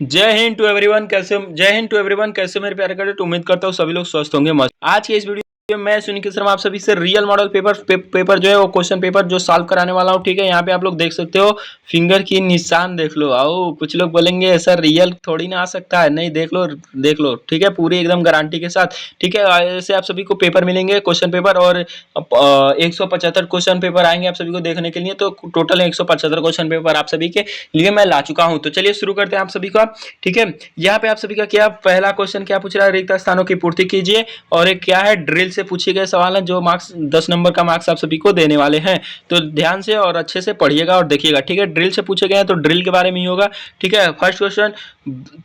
जय Hind to everyone, कैसे मेरे प्यारे कैडेट। उम्मीद करता हूँ सभी लोग स्वस्थ होंगे, मस्त। आज के इस वीडियो में मैं सुनील शर्मा आप सभी से रियल मॉडल पेपर जो है वो क्वेश्चन पेपर जो सॉल्व कराने वाला हूँ। ठीक है, यहाँ पे आप लोग देख सकते हो, फिंगर की निशान देख लो। आओ, कुछ लोग बोलेंगे सर रियल थोड़ी ना आ सकता है। नहीं, देख लो देख लो, ठीक है, पूरी एकदम गारंटी के साथ। ठीक है, ऐसे आप सभी को पेपर मिलेंगे, क्वेश्चन पेपर, और 175 क्वेश्चन पेपर आएंगे आप सभी को देखने के लिए। तो टोटल 175 क्वेश्चन पेपर आप सभी के लिए मैं ला चुका हूँ। तो चलिए शुरू करते हैं आप सभी का। ठीक है, यहाँ पे आप सभी का क्या पहला क्वेश्चन क्या पूछ रहा है, रिक्त स्थानों की पूर्ति कीजिए। और एक क्या है, ड्रिल से पूछे गए सवाल है, जो मार्क्स 10 नंबर का मार्क्स आप सभी को देने वाले हैं। तो ध्यान से और अच्छे से पढ़िएगा और देखिएगा। ठीक है, ड्रिल से पूछे गए हैं तो ड्रिल के बारे में ही होगा। ठीक है, फर्स्ट क्वेश्चन,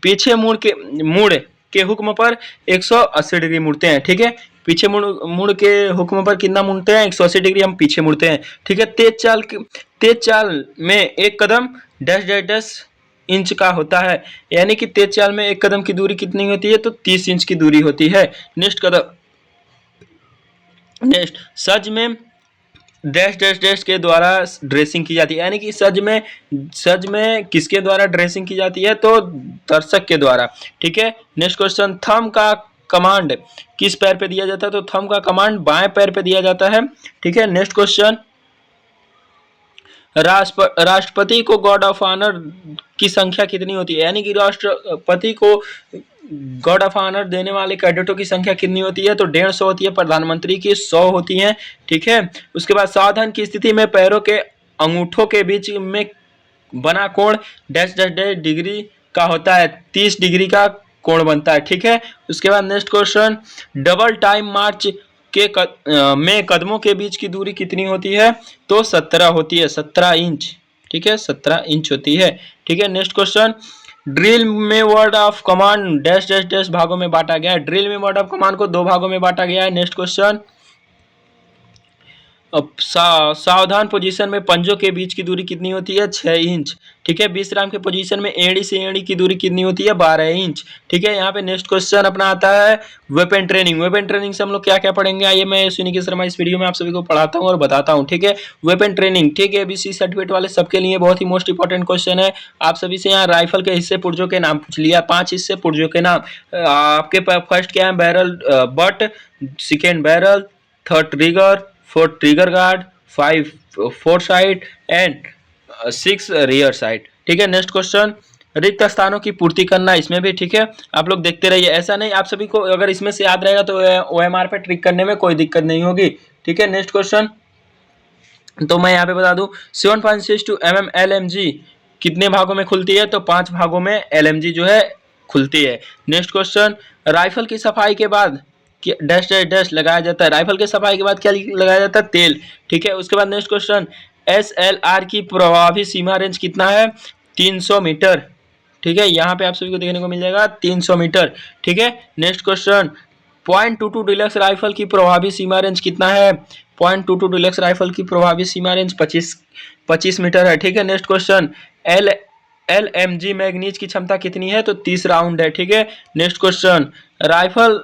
पीछे मुड़ के हुक्म पर 180 डिग्री मुड़ते हैं। ठीक है, पीछे मुड़ के हुक्म पर कितना मुड़ते हैं, 180 डिग्री हम पीछे मुड़ते हैं। ठीक है, तेज चाल में एक कदम डैश डैश डैश इंच का होता है, यानी कि तेज चाल में एक कदम की दूरी कितनी होती है, तो 30 इंच की दूरी होती है। नेक्स्ट सज में डैश डैश डैश के द्वारा ड्रेसिंग की जाती है, यानी कि सज में किसके द्वारा ड्रेसिंग की जाती है, तो दर्शक के द्वारा। ठीक है, नेक्स्ट क्वेश्चन, थंब का कमांड किस पैर पे दिया जाता है, तो थंब का कमांड बाएं पैर पे दिया जाता है। ठीक है, नेक्स्ट क्वेश्चन, राष्ट्रपति को गार्ड ऑफ ऑनर की संख्या कितनी होती है, यानी कि राष्ट्रपति को गार्ड ऑफ ऑनर देने वाले कैडेटों की संख्या कितनी होती है, तो 150 होती है। प्रधानमंत्री की 100 होती है। ठीक है, उसके बाद सावधान की स्थिति में पैरों के अंगूठों के बीच में बना कोण डैश डैश डैश डिग्री का होता है, 30 डिग्री का कोण बनता है। ठीक है, उसके बाद नेक्स्ट क्वेश्चन, डबल टाइम मार्च में कदमों के बीच की दूरी कितनी होती है, तो 17 होती है, 17 इंच। ठीक है, 17 इंच होती है। ठीक है, नेक्स्ट क्वेश्चन, ड्रिल में word of command dash dash dash भागों में बांटा गया है। ड्रिल में वर्ड ऑफ कमांड को 2 भागों में बांटा गया है। नेक्स्ट क्वेश्चन, सावधान पोजीशन में पंजों के बीच की दूरी कितनी होती है, 6 इंच। ठीक है, विश्राम के पोजीशन में एड़ी से एड़ी की दूरी कितनी होती है, 12 इंच। ठीक है, यहाँ पे नेक्स्ट क्वेश्चन अपना आता है वेपन ट्रेनिंग। वेपन ट्रेनिंग से हम लोग क्या क्या पढ़ेंगे, आइए मैं सुनील शर्मा इस वीडियो में आप सभी को पढ़ाता हूँ और बताता हूँ। ठीक है, वेपन ट्रेनिंग, ठीक है, BC सर्टिफिकेट वाले सबके लिए बहुत ही मोस्ट इंपॉर्टेंट क्वेश्चन है। आप सभी से यहाँ राइफल के हिस्से पुर्जों के नाम पूछ लिया, 5 हिस्से पुर्जों के नाम आपके फर्स्ट क्या है, barrel but, second barrel, third trigger, fourth trigger guard, 5 four side and 6 rear side. ठीक है, नेक्स्ट क्वेश्चन, रिक्त स्थानों की पूर्ति करना, इसमें भी ठीक है आप लोग देखते रहिए। ऐसा नहीं, आप सभी को अगर इसमें से याद रहेगा तो OMR पे ट्रिक करने में कोई दिक्कत नहीं होगी। ठीक है, नेक्स्ट क्वेश्चन, तो मैं यहाँ पे बता दूं 7.62 mm LMG कितने भागों में खुलती है, तो 5 भागों में LMG जो है खुलती है। नेक्स्ट क्वेश्चन, राइफल की सफाई के बाद डैश डैश डैश लगाया जाता है। राइफल के सफाई के बाद क्या लगाया जाता है, तेल। ठीक है, उसके बाद नेक्स्ट क्वेश्चन, SLR की प्रभावी सीमा रेंज कितना है, 300 मीटर। ठीक है, यहाँ पे आप सभी को देखने को मिल जाएगा 300 मीटर। ठीक है, नेक्स्ट क्वेश्चन, .22 डिलक्स राइफल की प्रभावी सीमा रेंज कितना है, .22 डिलक्स राइफल की प्रभावी सीमा रेंज 25 मीटर है। ठीक है, नेक्स्ट क्वेश्चन, LMG मैगनीज की क्षमता कितनी है, तो 30 राउंड है। ठीक है, next question, rifle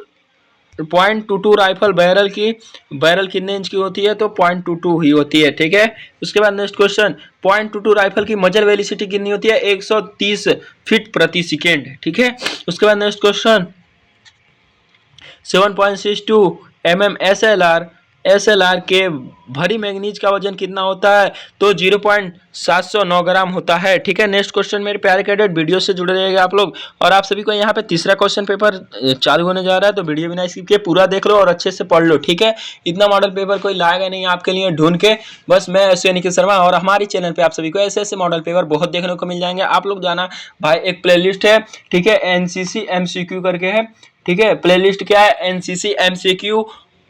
.22 rifle barrel कितने इंच की होती है, तो .22 ही होती है। ठीक है, उसके बाद नेक्स्ट क्वेश्चन, .22 राइफल की मजल वेलोसिटी कितनी होती है, 130 फीट प्रति सेकेंड। ठीक है, उसके बाद नेक्स्ट क्वेश्चन, 7.62 mm SLR के भरी मैग्नीज का वजन कितना होता है, तो 0.709 ग्राम होता है। ठीक है, नेक्स्ट क्वेश्चन मेरे प्यारे कैडेट, वीडियो से जुड़े रहेगा आप लोग। और आप सभी को यहाँ पे तीसरा क्वेश्चन पेपर चालू होने जा रहा है, तो वीडियो बिना स्किप किए पूरा देख लो और अच्छे से पढ़ लो। ठीक है, इतना मॉडल पेपर कोई लाएगा नहीं आपके लिए ढूंढ के, बस मैं सुनील शर्मा, और हमारे चैनल पे आप सभी को ऐसे ऐसे मॉडल पेपर बहुत देखने को मिल जाएंगे। आप लोग जाना भाई, एक प्लेलिस्ट है, ठीक है, NCC MCQ करके है। ठीक है, प्लेलिस्ट क्या है, NCC MCQ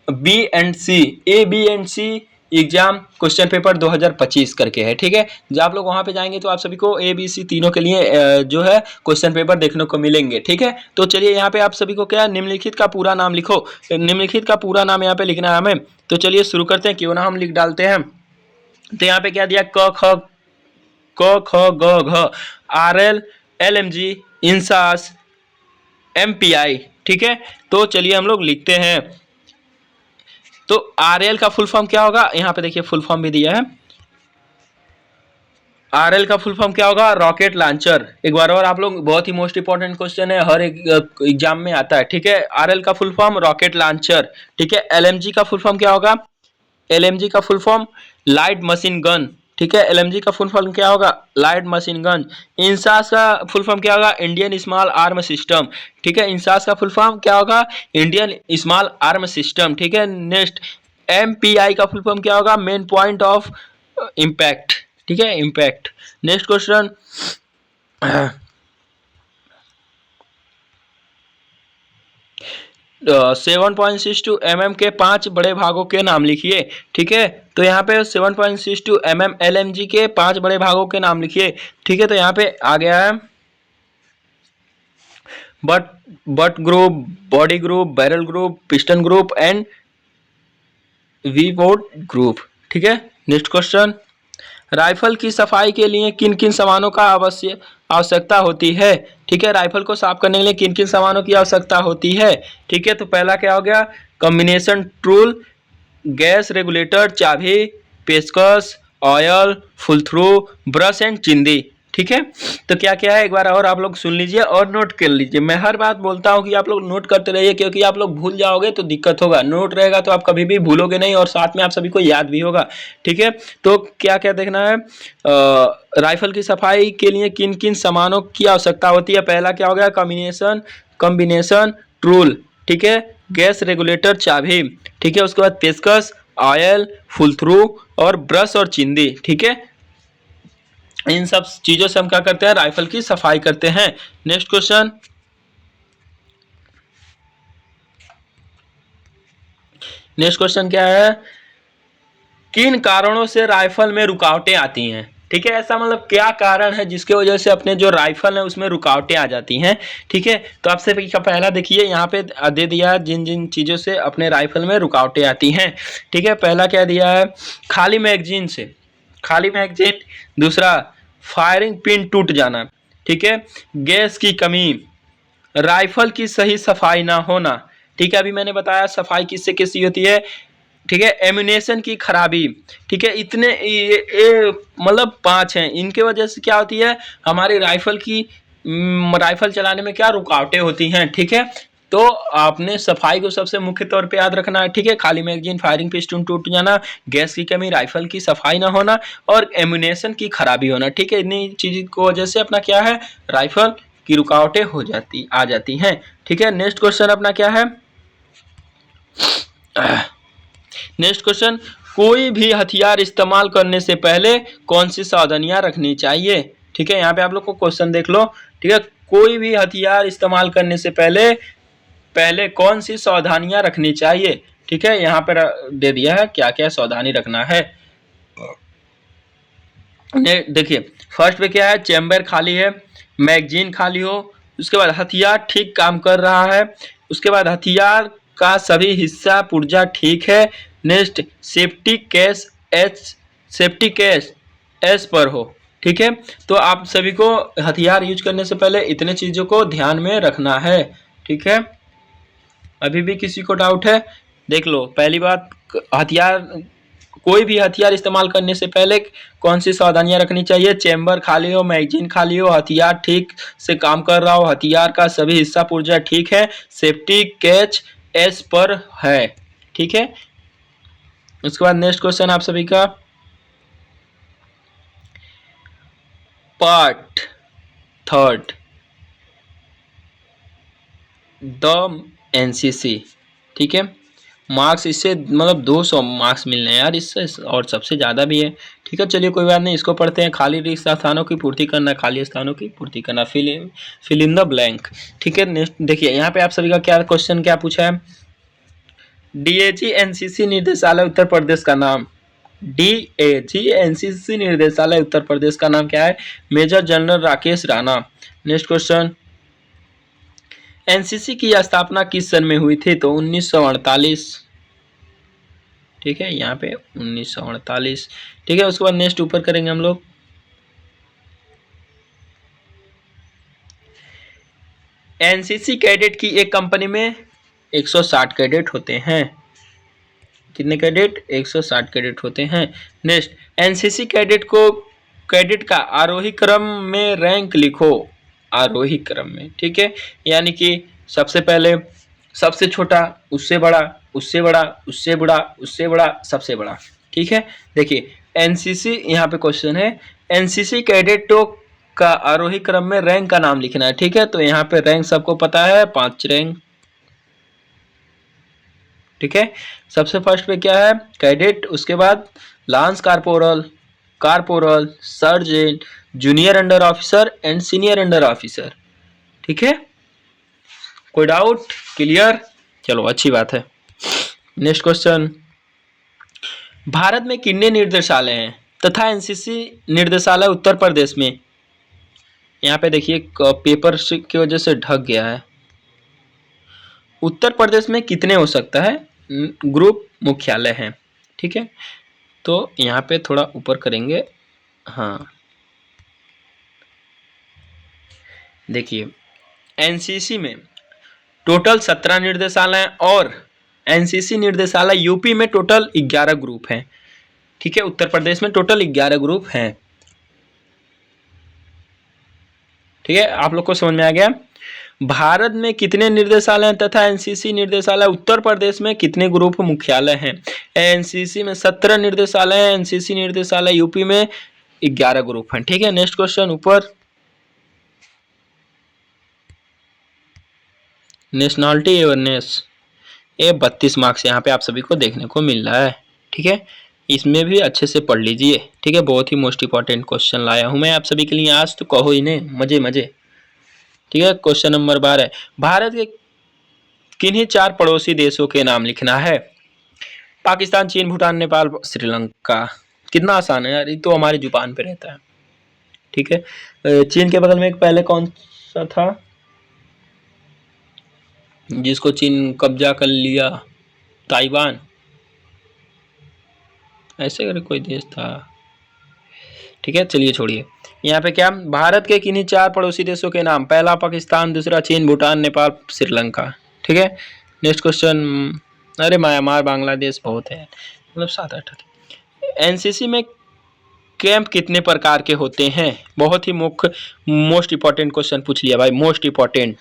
A B and C exam question paper 2025 करके है। ठीक है, जब आप लोग वहां पे जाएंगे तो आप सभी को A B C तीनों के लिए जो है क्वेश्चन पेपर देखने को मिलेंगे। ठीक है, तो चलिए यहाँ पे आप सभी को क्या, निम्नलिखित का पूरा नाम लिखो। निम्नलिखित का पूरा नाम यहाँ पे लिखना है हमें। तो चलिए शुरू करते हैं, क्यों ना हम लिख डालते हैं। तो यहाँ पे क्या दिया, क ख ग घ, RL LMG इंसास MPI। ठीक है, तो चलिए हम लोग लिखते हैं। तो RL का फुल फॉर्म क्या होगा, यहाँ पे देखिए फुल फॉर्म भी दिया है, आरएल का फुल फॉर्म क्या होगा? Rocket launcher. एक बार और आप लोग, बहुत ही मोस्ट इंपॉर्टेंट क्वेश्चन है, हर एक एग्जाम में आता है, ठीक है। आरएल का फुल फॉर्म रॉकेट लॉन्चर, ठीक है। एलएमजी का फुल फॉर्म क्या होगा? एलएमजी का full form light machine gun, ठीक है। एलएमजी का फुल फॉर्म क्या होगा? Light machine gun. इंसास का फुल फॉर्म क्या होगा? इंडियन स्मॉल आर्म सिस्टम, ठीक है। इंसास का फुल फॉर्म क्या होगा? इंडियन स्मॉल आर्म सिस्टम, ठीक है। नेक्स्ट, एमपीआई का फुल फॉर्म क्या होगा? मेन पॉइंट ऑफ इम्पैक्ट, ठीक है, इम्पैक्ट। नेक्स्ट क्वेश्चन, 7.62 mm के 5 बड़े भागों के नाम लिखिए, ठीक है। तो यहाँ पे 7.62 mm LMG के 5 बड़े भागों के नाम लिखिए, ठीक है। तो यहाँ पे आ गया है but group, body group, barrel group, piston group and V board group, ठीक है। नेक्स्ट क्वेश्चन, राइफल की सफाई के लिए किन किन सामानों का आवश्यकता होती है, ठीक है। राइफल को साफ करने के लिए किन किन सामानों की आवश्यकता होती है, ठीक है। तो पहला क्या हो गया? कॉम्बिनेशन टूल, गैस रेगुलेटर, चाबी, पेचकस, oil, pull through, brush and चिंदी, ठीक है। तो क्या क्या है एक बार और आप लोग सुन लीजिए और नोट कर लीजिए। मैं हर बात बोलता हूँ कि आप लोग नोट करते रहिए, क्योंकि आप लोग भूल जाओगे तो दिक्कत होगा। नोट रहेगा तो आप कभी भी भूलोगे नहीं, और साथ में आप सभी को याद भी होगा, ठीक है। तो क्या क्या देखना है? राइफल की सफाई के लिए किन किन सामानों की आवश्यकता होती है? पहला क्या हो गया? कॉम्बिनेशन टूल, ठीक है। गैस रेगुलेटर, चाबी, ठीक है। उसके बाद पेचकस, ऑयल, फुल थ्रू और ब्रश और चिंदी, ठीक है। इन सब चीजों से हम क्या करते हैं? राइफल की सफाई करते हैं। नेक्स्ट क्वेश्चन, क्या है? किन कारणों से राइफल में रुकावटें आती हैं, ठीक है। ऐसा मतलब क्या कारण है जिसके वजह से अपने जो राइफल है उसमें रुकावटें आ जाती हैं, ठीक है। तो आपसे पहला देखिए, यहाँ पे दे दिया जिन जिन चीज़ों से अपने राइफल में रुकावटें आती हैं, ठीक है। पहला क्या दिया है? खाली मैगजीन से, खाली मैगजीन। दूसरा, फायरिंग पिन टूट जाना, ठीक है। गैस की कमी, राइफल की सही सफाई ना होना, ठीक है। अभी मैंने बताया सफाई किससे किससे होती है, ठीक है। एम्यूनेशन की खराबी, ठीक है। इतने ये मतलब 5 हैं, इनके वजह से क्या होती है? हमारी राइफल चलाने में क्या रुकावटें होती हैं, ठीक है। तो आपने सफाई को सबसे मुख्य तौर पे याद रखना है, ठीक है। खाली मैगजीन, फायरिंग पिस्टन टूट जाना, गैस की कमी, राइफल की सफाई ना होना और एम्यूनेशन की खराबी होना, ठीक है। इन्हीं चीज की वजह से अपना क्या है? राइफल की रुकावटें आ जाती हैं, ठीक है। नेक्स्ट क्वेश्चन अपना क्या है? नेक्स्ट क्वेश्चन, कोई भी हथियार इस्तेमाल करने से पहले कौन सी सावधानियां रखनी चाहिए, ठीक है। यहाँ पे आप लोग को क्वेश्चन देख लो, ठीक है। कोई भी हथियार इस्तेमाल करने से पहले कौन सी सावधानियां रखनी चाहिए, ठीक है। यहाँ पर दे दिया है क्या क्या सावधानी रखना है। देखिए, फर्स्ट पे क्या है? चैम्बर खाली है, मैगजीन खाली हो, उसके बाद हथियार ठीक काम कर रहा है, उसके बाद हथियार का सभी हिस्सा पुर्जा ठीक है। नेक्स्ट, सेफ्टी कैश एस पर हो, ठीक है। तो आप सभी को हथियार यूज करने से पहले इतने चीजों को ध्यान में रखना है, ठीक है। अभी भी किसी को डाउट है? देख लो, पहली बात, कोई भी हथियार इस्तेमाल करने से पहले कौन सी सावधानियां रखनी चाहिए? चैम्बर खाली हो, मैगजीन खाली हो, हथियार ठीक से काम कर रहा हो, हथियार का सभी हिस्सा पुर्जा ठीक है, सेफ्टी कैच एस पर है, ठीक है। उसके बाद नेक्स्ट क्वेश्चन आप सभी का, पार्ट 3, द एनसीसी, ठीक है। मार्क्स इससे मतलब 200 मार्क्स मिलने हैं यार इससे, और सबसे ज़्यादा भी है, ठीक है। चलिए कोई बात नहीं, इसको पढ़ते हैं। खाली रिक्त स्थानों की पूर्ति करना, खाली स्थानों की पूर्ति करना, फिल इन द ब्लैंक, ठीक है। नेक्स्ट देखिए, यहाँ पे आप सभी का क्या क्वेश्चन क्या पूछा है? डीएजी एनसीसी निर्देशालय उत्तर प्रदेश का नाम, डीएजी एनसीसी निर्देशालय उत्तर प्रदेश का नाम क्या है? Major general Rakesh Rana. Next question, NCC की स्थापना किस सन में हुई थी? तो 1948, ठीक है। यहाँ पे 1948, ठीक है। उसके बाद नेक्स्ट ऊपर करेंगे हम लोग। एनसीसी कैडेट की एक कंपनी में 160 कैडेट होते हैं। कितने कैडेट? 160 कैडेट होते हैं। नेक्स्ट, एनसीसी कैडेट को कैडेट का आरोही क्रम में रैंक लिखो, आरोही क्रम में, ठीक है, यानी कि सबसे पहले सबसे छोटा, उससे बड़ा, उससे बड़ा, उससे बड़ा, उससे बड़ा, सबसे बड़ा, ठीक है। देखिए एनसीसी, यहाँ पे क्वेश्चन है एनसीसी कैडेटों का आरोही क्रम में रैंक का नाम लिखना है, ठीक है। तो यहाँ पे रैंक सबको पता है, 5 रैंक, ठीक है। सबसे फर्स्ट पे क्या है, कैडेट, उसके बाद lance corporal, corporal, sergeant, junior under officer and senior under officer, ठीक है। कोई डाउट, क्लियर, चलो अच्छी बात है। नेक्स्ट क्वेश्चन, भारत में कितने निर्देशालय हैं तथा एनसीसी निर्देशालय उत्तर प्रदेश में, यहाँ पे देखिए पेपर की वजह से ढक गया है, उत्तर प्रदेश में कितने हो सकता है, ग्रुप मुख्यालय हैं, ठीक है। तो यहाँ पे थोड़ा ऊपर करेंगे, हाँ देखिए एनसीसी में टोटल 17 निर्देशालय और एनसीसी निर्देशालय यूपी में टोटल 11 ग्रुप हैं, ठीक है। उत्तर प्रदेश में टोटल 11 ग्रुप हैं, ठीक है। आप लोग को समझ में आ गया। भारत में कितने निर्देशालय तथा एनसीसी निर्देशालय उत्तर प्रदेश में कितने ग्रुप मुख्यालय हैं, एनसीसी में 17 निर्देशालय है, एनसीसी निर्देशालय यूपी में 11 ग्रुप हैं, ठीक है। नेक्स्ट क्वेश्चन ऊपर, नेशनलिटी अवेयरनेस, ये 32 मार्क्स यहाँ पे आप सभी को देखने को मिल रहा है, ठीक है। इसमें भी अच्छे से पढ़ लीजिए, ठीक है। बहुत ही मोस्ट इंपॉर्टेंट क्वेश्चन लाया हूँ मैं आप सभी के लिए आज, तो कहो ही नहीं, मजे मजे, ठीक है। क्वेश्चन नंबर 12, भारत के किन्हीं 4 पड़ोसी देशों के नाम लिखना है, पाकिस्तान, चीन, भूटान, नेपाल, श्रीलंका। कितना आसान है यार, ये तो हमारी जुबान पे रहता है, ठीक है। चीन के बगल में एक पहले कौन सा था जिसको चीन कब्जा कर लिया, ताइवान, ऐसे करके कोई देश था, ठीक है। चलिए छोड़िए, यहाँ पे क्या, भारत के किन्हीं 4 पड़ोसी देशों के नाम, पहला पाकिस्तान, दूसरा चीन, भूटान, नेपाल, श्रीलंका, ठीक है। नेक्स्ट क्वेश्चन, अरे म्यांमार, बांग्लादेश बहुत है, मतलब 7-8। एनसीसी में कैंप कितने प्रकार के होते हैं, बहुत ही मुख्य मोस्ट इंपॉर्टेंट क्वेश्चन पूछ लिया भाई, मोस्ट इंपॉर्टेंट,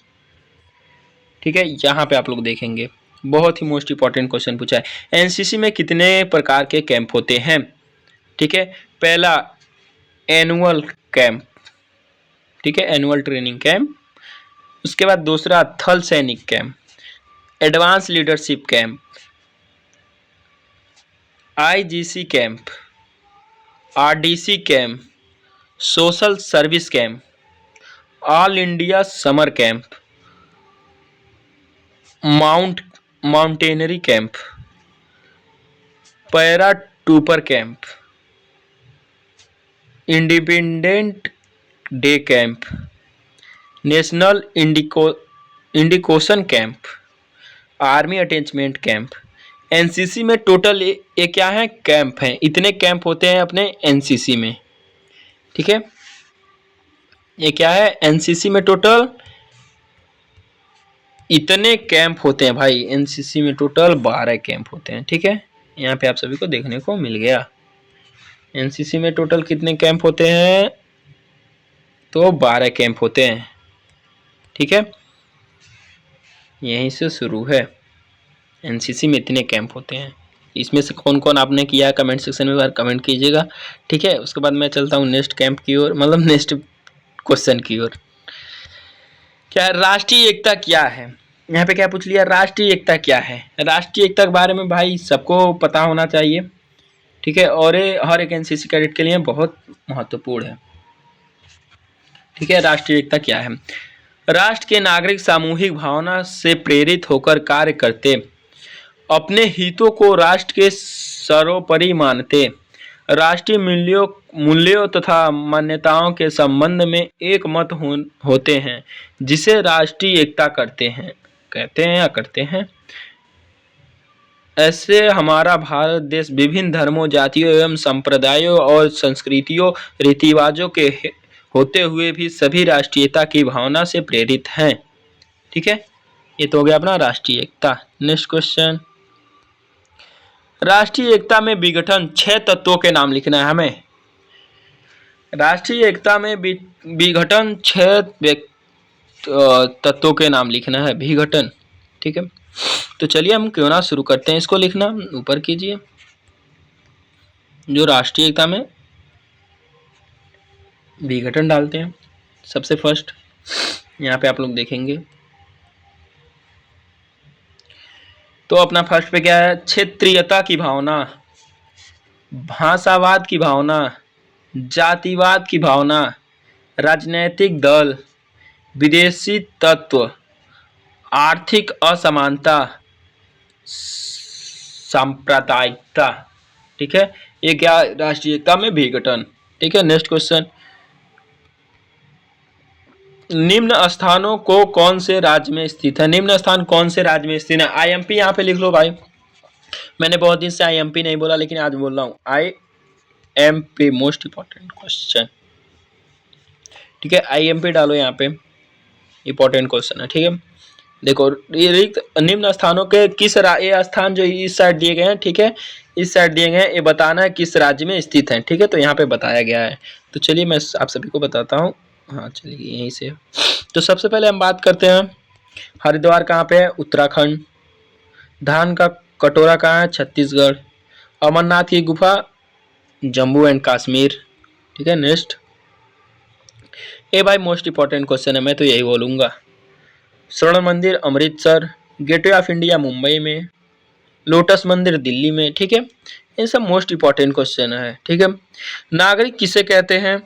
ठीक है। यहाँ पे आप लोग देखेंगे बहुत ही मोस्ट इंपॉर्टेंट क्वेश्चन पूछा है, एनसीसी में कितने प्रकार के कैंप होते हैं, ठीक है। पहला एनुअल कैंप, ठीक है, एनुअल ट्रेनिंग कैंप। उसके बाद दूसरा थल सैनिक camp, advance leadership camp, IGC camp, RDC camp, social service camp, all India summer camp, mountaineering camp, para trooper camp, independent day camp, national integration camp, army attachment camp. NCC में total ये क्या है, camp हैं, इतने camp होते हैं अपने NCC में, ठीक है। ये क्या है, एनसीसी में टोटल इतने कैंप होते हैं भाई, एनसीसी में टोटल 12 कैंप होते हैं, ठीक है। यहाँ पे आप सभी को देखने को मिल गया, एनसीसी में टोटल कितने कैंप होते हैं, तो 12 कैंप होते हैं, ठीक है। यहीं से शुरू है, एनसीसी में इतने कैंप होते हैं। इसमें से कौन कौन आपने किया कमेंट सेक्शन में बार कमेंट कीजिएगा, ठीक है। उसके बाद मैं चलता हूँ नेक्स्ट कैंप की ओर, मतलब नेक्स्ट क्वेश्चन की ओर। क्या राष्ट्रीय एकता क्या है, यहाँ पे क्या पूछ लिया, राष्ट्रीय एकता क्या है। राष्ट्रीय एकता के बारे में भाई सबको पता होना चाहिए, ठीक है, और ये हर एक एनसीसी कैडेट के लिए बहुत महत्वपूर्ण है, ठीक है। राष्ट्रीय एकता क्या है, राष्ट्र के नागरिक सामूहिक भावना से प्रेरित होकर कार्य करते, अपने हितों को राष्ट्र के सर्वोपरि मानते, राष्ट्रीय मूल्यों तथा मान्यताओं के संबंध में एक मत होते हैं, जिसे राष्ट्रीय एकता कहते हैं या करते हैं। ऐसे हमारा भारत देश विभिन्न धर्मों, जातियों एवं संप्रदायों और संस्कृतियों, रीति रिवाजों के होते हुए भी सभी राष्ट्रीयता की भावना से प्रेरित हैं, ठीक है। ये तो हो गया अपना राष्ट्रीय एकता। नेक्स्ट क्वेश्चन, राष्ट्रीय एकता में विघटन 6 तत्वों के नाम लिखना है हमें। राष्ट्रीय एकता में विघटन 6 तत्वों के नाम लिखना है, विघटन। ठीक है, तो चलिए हम क्यों ना शुरू करते हैं इसको लिखना। ऊपर कीजिए, जो राष्ट्रीय एकता में विघटन डालते हैं सबसे फर्स्ट, यहाँ पे आप लोग देखेंगे तो अपना फर्स्ट पे क्या है, क्षेत्रीयता की भावना, भाषावाद की भावना, जातिवाद की भावना, राजनैतिक दल, विदेशी तत्व, आर्थिक असमानता, सांप्रदायिकता। ठीक है, ये क्या, राष्ट्रीयता में विघटन। ठीक है, नेक्स्ट क्वेश्चन, निम्न स्थानों को कौन से राज्य में स्थित है, निम्न स्थान कौन से राज्य में स्थित है। आईएमपी यहाँ पे लिख लो भाई, मैंने बहुत दिन से आईएमपी नहीं बोला लेकिन आज बोल रहा हूँ, आईएमपी मोस्ट इंपॉर्टेंट क्वेश्चन। ठीक है, आईएमपी डालो यहाँ पे, इंपॉर्टेंट क्वेश्चन है। ठीक है, देखो ये रिक्त निम्न स्थानों के किस ये स्थान जो इस साइड दिए गए हैं, ठीक है, इस साइड दिए गए हैं, ये बताना है किस राज्य में स्थित है। ठीक है, तो यहाँ पे बताया गया है, तो चलिए मैं आप सभी को बताता हूँ। हाँ चलिए यहीं से, तो सबसे पहले हम बात करते हैं हरिद्वार कहाँ पे है, उत्तराखंड। धान का कटोरा कहाँ है, छत्तीसगढ़। अमरनाथ की गुफा, जम्मू एंड कश्मीर। ठीक है, नेक्स्ट, ये भाई मोस्ट इंपॉर्टेंट क्वेश्चन है, मैं तो यही बोलूँगा। स्वर्ण मंदिर Amritsar, gateway of India Mumbai में, लोटस मंदिर दिल्ली में। ठीक है, ये सब मोस्ट इंपॉर्टेंट क्वेश्चन है। ठीक है, नागरिक किसे कहते हैं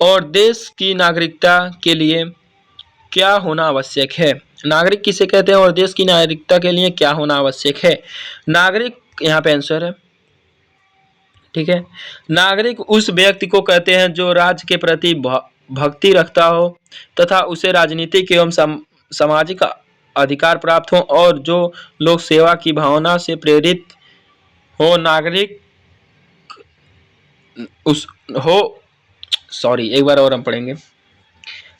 और देश की नागरिकता के लिए क्या होना आवश्यक है। नागरिक किसे कहते हैं और देश की नागरिकता के लिए क्या होना आवश्यक है। नागरिक यहाँ पे आंसर है। ठीक है, नागरिक उस व्यक्ति को कहते हैं जो राज्य के प्रति भक्ति रखता हो तथा उसे राजनीतिक एवं सामाजिक अधिकार प्राप्त हो और जो लोग सेवा की भावना से प्रेरित हो। नागरिक उस हो सॉरी एक बार और हम पढ़ेंगे।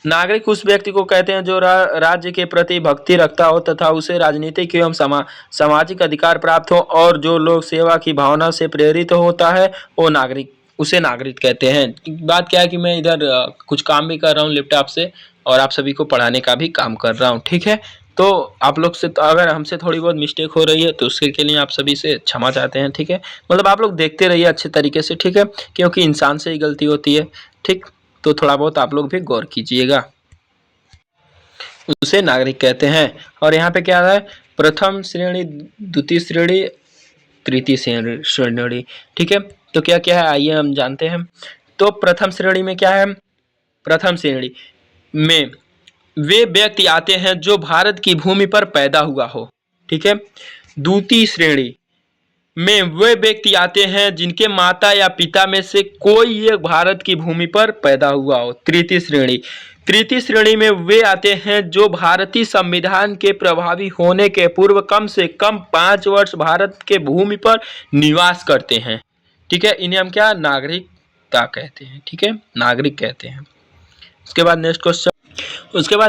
नागरिक उस व्यक्ति को कहते हैं जो राज्य के प्रति भक्ति रखता हो तथा उसे राजनीतिक एवं सामाजिक अधिकार प्राप्त हो और जो लोग सेवा की भावना से प्रेरित होता है वो नागरिक, उसे नागरिक कहते हैं। बात क्या है कि मैं इधर कुछ काम भी कर रहा हूँ लैपटॉप से और आप सभी को पढ़ाने का भी काम कर रहा हूँ। ठीक है, तो आप लोग से तो अगर हमसे थोड़ी बहुत मिस्टेक हो रही है तो उसके के लिए आप सभी से क्षमा चाहते हैं। ठीक है, मतलब आप लोग देखते रहिए अच्छे तरीके से। ठीक है, क्योंकि इंसान से ही गलती होती है। ठीक, तो थोड़ा बहुत आप लोग भी गौर कीजिएगा। उसे नागरिक कहते हैं। और यहाँ पे क्या है, प्रथम श्रेणी, द्वितीय श्रेणी, तृतीय श्रेणी। ठीक है, तो क्या क्या है आइए हम जानते हैं। तो प्रथम श्रेणी में क्या है, प्रथम श्रेणी में वे व्यक्ति आते हैं जो भारत की भूमि पर पैदा हुआ हो। ठीक है, द्वितीय श्रेणी में वे व्यक्ति आते हैं जिनके माता या पिता में से कोई एक भारत की भूमि पर पैदा हुआ हो। तृतीय श्रेणी में वे आते हैं जो भारतीय संविधान के प्रभावी होने के पूर्व कम से कम 5 वर्ष भारत के भूमि पर निवास करते हैं। ठीक है, इन्हें हम क्या, नागरिकता कहते हैं। ठीक है, नागरिक कहते हैं। उसके बाद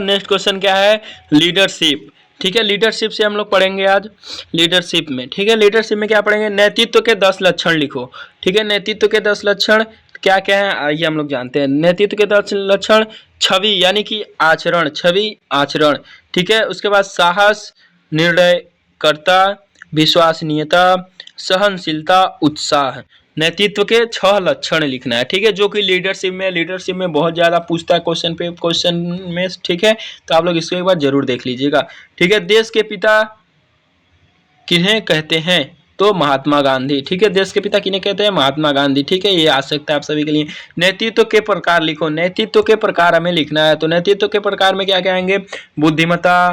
नेक्स्ट क्वेश्चन क्या है, लीडरशिप। ठीक है, लीडरशिप से हम लोग पढ़ेंगे आज लीडरशिप में। ठीक है, लीडरशिप में क्या पढ़ेंगे, नेतृत्व के 10 लक्षण लिखो। ठीक है, नेतृत्व के 10 लक्षण क्या क्या है आइए हम लोग जानते हैं। नेतृत्व के 10 लक्षण, छवि यानी कि आचरण, छवि आचरण। ठीक है, उसके बाद साहस, निर्णयकर्ता, विश्वसनीयता, सहनशीलता, उत्साह। नेतृत्व के 6 लक्षण लिखना है। ठीक है, जो कि लीडरशिप में बहुत ज़्यादा पूछता है क्वेश्चन में। ठीक है, तो आप लोग इसको एक बार जरूर देख लीजिएगा। ठीक है, देश के पिता किन्हें कहते हैं, तो महात्मा गांधी। ठीक है, देश के पिता किन्हें कहते हैं, महात्मा गांधी। ठीक है, ये आ सकता है आप सभी के लिए। नेतृत्व के प्रकार लिखो, नेतृत्व के प्रकार हमें लिखना है। तो नेतृत्व के प्रकार में क्या क्या आएंगे, बुद्धिमत्ता,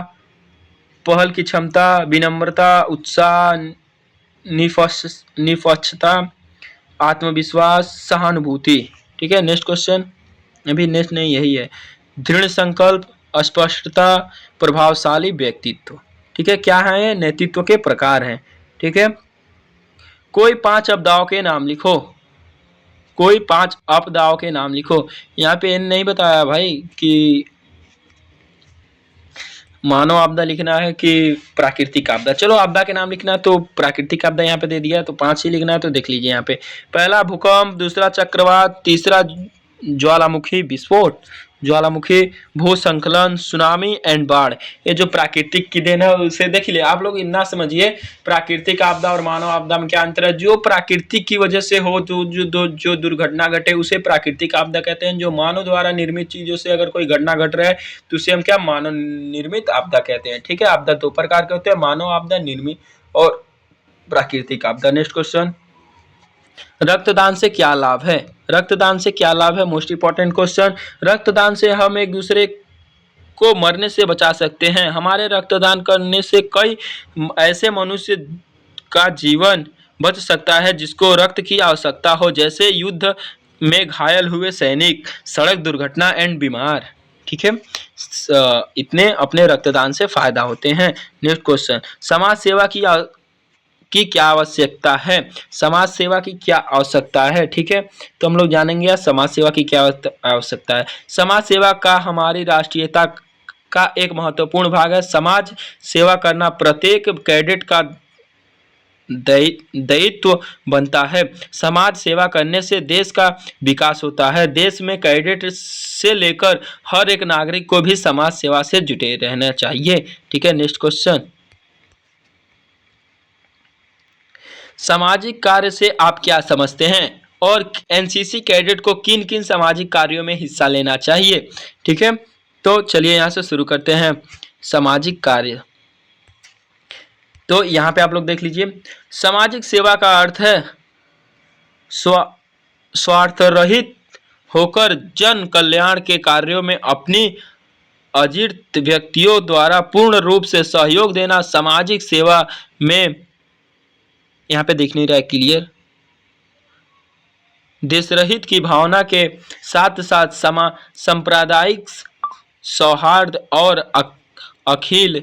पहल की क्षमता, विनम्रता, उत्साह, निष्पक्षता, आत्मविश्वास, सहानुभूति। ठीक है, नेक्स्ट क्वेश्चन, अभी नेक्स्ट नहीं यही है, दृढ़ संकल्प, स्पष्टता, प्रभावशाली व्यक्तित्व। ठीक है, क्या है, नेतृत्व के प्रकार हैं। ठीक है, कोई 5 आपदाओं के नाम लिखो, कोई 5 आपदाओं के नाम लिखो। यहाँ पे नहीं बताया भाई कि मानव आपदा लिखना है कि प्राकृतिक आपदा? चलो आपदा के नाम लिखना है तो प्राकृतिक आपदा यहाँ पे दे दिया है, तो 5 ही लिखना है। तो देख लीजिए यहाँ पे, पहला भूकंप, दूसरा चक्रवात, तीसरा ज्वालामुखी विस्फोट, ज्वालामुखी भूस्खलन, सुनामी एंड बाढ़। ये जो प्राकृतिक की देन है उसे देख लिया आप लोग। इतना समझिए प्राकृतिक आपदा और मानव आपदा में क्या अंतर है। जो प्राकृतिक की वजह से हो जो दुर्घटना घटे उसे प्राकृतिक आपदा कहते हैं। जो मानव द्वारा निर्मित चीजों से अगर कोई घटना घट रहा है तो उसे हम क्या मानव निर्मित आपदा कहते हैं। ठीक है, आपदा 2 प्रकार के होते हैं, मानव आपदा, निर्मित और प्राकृतिक आपदा। नेक्स्ट क्वेश्चन, रक्तदान से क्या लाभ है? रक्तदान से क्या लाभ है? Most important question. रक्तदान से हम एक दूसरे को मरने से बचा सकते हैं। हमारे रक्तदान करने से कई ऐसे मनुष्य का जीवन बच सकता है जिसको रक्त की आवश्यकता हो, जैसे युद्ध में घायल हुए सैनिक, सड़क दुर्घटना एंड बीमार। ठीक है, इतने अपने रक्तदान से फायदा होते हैं। नेक्स्ट क्वेश्चन, समाज सेवा की क्या आवश्यकता है? समाज सेवा की क्या आवश्यकता है? ठीक है, तो हम लोग जानेंगे समाज सेवा की क्या आवश्यकता है। समाज सेवा का हमारी राष्ट्रीयता का एक महत्वपूर्ण भाग है। समाज सेवा करना प्रत्येक कैडेट का दायित्व बनता है। समाज सेवा करने से देश का विकास होता है। देश में कैडेट से लेकर हर एक नागरिक को भी समाज सेवा से जुटे रहना चाहिए। ठीक है, नेक्स्ट क्वेश्चन, सामाजिक कार्य से आप क्या समझते हैं और एनसीसी कैडेट को किन किन सामाजिक कार्यों में हिस्सा लेना चाहिए? ठीक है, तो चलिए यहाँ से शुरू करते हैं। सामाजिक कार्य, तो यहाँ पे आप लोग देख लीजिए, सामाजिक सेवा का अर्थ है स्वार्थ रहित होकर जन कल्याण के कार्यों में अपनी अजित व्यक्तियों द्वारा पूर्ण रूप से सहयोग देना। सामाजिक सेवा में यहाँ पे दिख नहीं रहा है क्लियर, देशहित की भावना के साथ साथ सांप्रदायिक सौहार्द और अखिल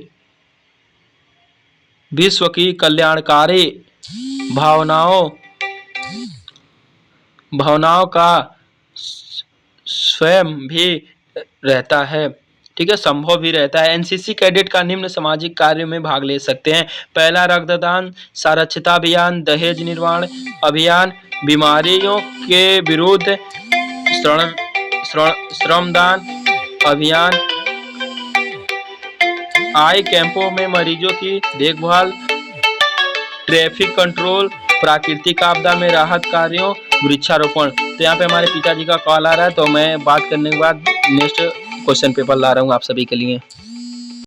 विश्व की कल्याणकारी भावनाओं का स्वयं भी रहता है। ठीक है, संभव भी रहता है। एनसीसी कैडेट का निम्न सामाजिक कार्य में भाग ले सकते हैं। पहला, रक्तदान, साक्षरता अभियान, दहेज निर्माण अभियान, बीमारियों के विरुद्ध श्रमदान अभियान, आई कैंपों में मरीजों की देखभाल, ट्रैफिक कंट्रोल, प्राकृतिक आपदा में राहत कार्यों, वृक्षारोपण। तो यहाँ पे हमारे पिताजी का कॉल आ रहा है, तो मैं बात करने के बाद नेक्स्ट क्वेश्चन पेपर ला रहा हूँ आप सभी के लिए।